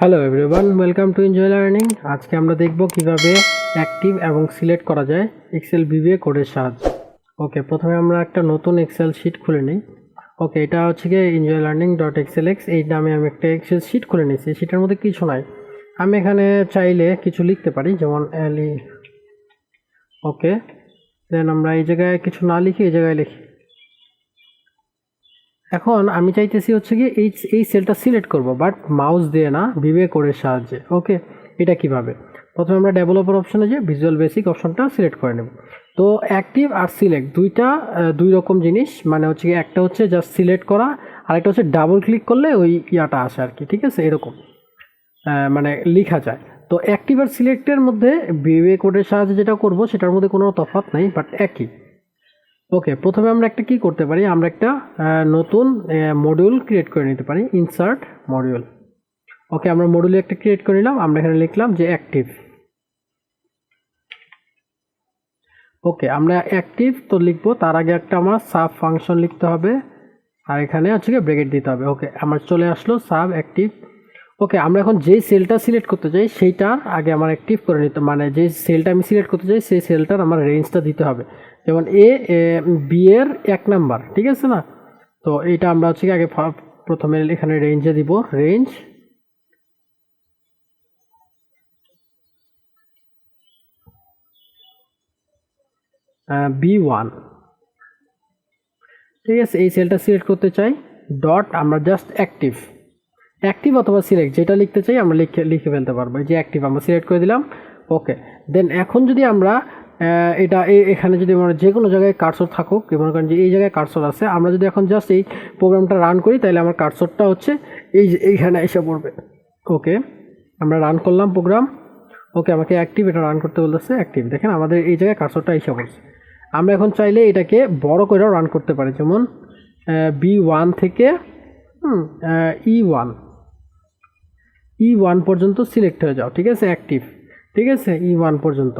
Hello everyone, welcome to enjoy learning. আজকে আমরা দেখব কিভাবে অ্যাক্টিভ এবং সিলেক্ট করা যায় এক্সেল ভিভিএ কোডের সাহায্যে। ওকে, প্রথমে আমরা একটা নতুন এক্সেল শিট খুলে নিই। ওকে, এটা হচ্ছে গিয়ে এনজয় লার্নিং ডট এক্সএলএক্স, এই নামে আমি একটা এক্সেল শিট খুলে নিয়েছি। শিটের মধ্যে কিছু নাই, আমি এখানে চাইলে কিছু লিখতে পারি, যেমন এলই। ওকে, দেন আমরা এই জায়গায় কিছু না লিখি এই জায়গায় লিখি। এখন আমি চাইতেছি হচ্ছে কি এই সেলটা সিলেক্ট করব, বাট মাউস দিয়ে না, ভিভিএ কোডের সাহায্যে। ওকে, এটা কিভাবে? প্রথমে আমরা ডেভেলপার অপশনে যে ভিজুয়াল বেসিক অপশনটা সিলেক্ট করে নেব। তো অ্যাক্টিভ আর সিলেক্ট দুই রকম জিনিস, মানে হচ্ছে কি একটা হচ্ছে জাস্ট সিলেক্ট করা, আর একটা হচ্ছে ডাবল ক্লিক করলে ওই ইয়াটা আসে আর কি, ঠিক আছে? এরকম মানে লেখা যায়। তো অ্যাক্টিভ আর সিলেক্টের মধ্যে ভিভিএ কোডের সাহায্যে যেটা করব সেটার মধ্যে কোনো তফাৎ নাই, বাট একই। ওকে, প্রথমে আমরা একটা কি করতে পারি, আমরা একটা নতুন মডিউল ক্রিয়েট করে নিতে পারি, ইনসার্ট মডিউল। ওকে, আমরা মডিউল একটা ক্রিয়েট করে নিলাম, আমরা এখানে লিখলাম যে অ্যাক্টিভ। ওকে, আমরা অ্যাক্টিভ তো লিখবো, তার আগে একটা আমার সাব ফাংশন লিখতে হবে, আর এখানে হচ্ছে কি ব্র্যাকেট দিতে হবে। ওকে, আমার চলে আসলো সাব অ্যাক্টিভ। ওকে, আমরা এখন যেই সেলটা সিলেক্ট করতে চাই সেইটা আগে আমার অ্যাক্টিভ করে নিতে, মানে যে সেলটা আমি সিলেক্ট করতে চাই সেই সেলটার আমার রেঞ্জটা দিতে হবে। যেমন বি এর 1 নাম্বার, ঠিক আছে না? তো এইটা আমরা হচ্ছে আগে প্রথমে এখানে রেঞ্জে দিব, রেঞ্জ B1, ঠিক আছে? এই সেলটা সিলেক্ট করতে চাই, ডট আমরা জাস্ট অ্যাক্টিভ অথবা সিলেক্ট যেটা লিখতে চাই আমরা লিখে ফেলতে পারবো। এই যে অ্যাক্টিভ আমরা সিলেক্ট করে দিলাম। ওকে, দেন এখন যদি আমরা এটা এখানে যদি মানে যে কোনো জায়গায় কার্সর থাকুক, মনে করেন যে এই জায়গায় কার্সর আছে, আমরা যদি এখন জাস্ট এই প্রোগ্রামটা রান করি তাহলে আমার কার্সরটা হচ্ছে এইখানে এসে পড়বে। ওকে, আমরা রান করলাম প্রোগ্রাম। ওকে, আমাকে অ্যাক্টিভ এটা রান করতে বলতেছে, অ্যাক্টিভ। দেখেন আমাদের এই জায়গায় কার্সরটা এসে পড়ছে। আমরা এখন চাইলে এটাকে বড় করেও রান করতে পারি, যেমন B1 থেকে E1 পর্যন্ত সিলেক্ট হয়ে যাও, ঠিক আছে? অ্যাক্টিভ, ঠিক আছে? E1 পর্যন্ত।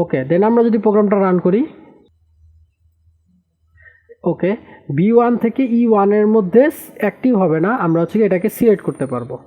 ওকে, দেন আমরা যদি প্রোগ্রামটা রান করি, ওকে, B1 থেকে E1 এর মধ্যে অ্যাক্টিভ হবে না, আমরা হচ্ছে এটাকে সিলেক্ট করতে পারবো।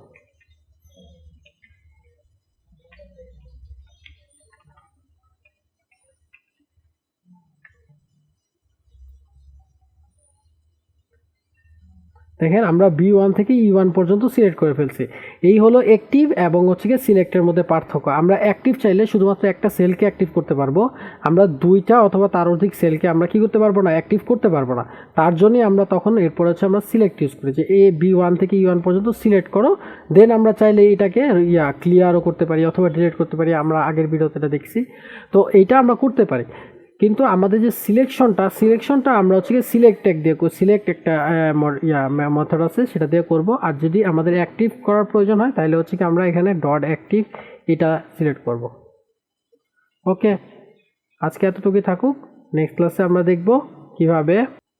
দেখেন আমরা B1 থেকে E1 পর্যন্ত সিলেক্ট করে ফেলছি। এই হলো অ্যাক্টিভ এবং হচ্ছে গিয়ে সিলেক্টের মধ্যে পার্থক্য। আমরা অ্যাক্টিভ চাইলে শুধুমাত্র একটা সেলকে অ্যাক্টিভ করতে পারবো, আমরা দুইটা অথবা তার অধিক সেলকে আমরা কি করতে পারবো না, অ্যাক্টিভ করতে পারবো না। তার জন্যই আমরা তখন এরপর হচ্ছে আমরা সিলেক্ট ইউজ করি, যে B1 থেকে E1 পর্যন্ত সিলেক্ট করো। দেন আমরা চাইলে এটাকে ক্লিয়ারও করতে পারি অথবা ডিলিট করতে পারি, আমরা আগের ভিডিওতে এটা দেখছি। তো এইটা আমরা করতে পারি, কিন্তু আমাদের যে সিলেকশনটা আমরা হচ্ছে সিলেক্ট ট্যাগ দিয়ে সিলেক্ট একটা মেথড আছে সেটা দিয়ে করব। আর যদি আমাদের অ্যাক্টিভ করার প্রয়োজন হয় তাহলে হচ্ছে কি আমরা এখানে ডট অ্যাক্টিভ এটা সিলেক্ট করব। ওকে, আজকে এতটুকুই থাকুক। নেক্সট ক্লাসে আমরা দেখব কিভাবে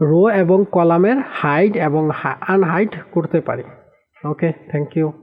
রো এবং কলামের হাইড এবং আনহাইড করতে পারি। ওকে, থ্যাংক ইউ।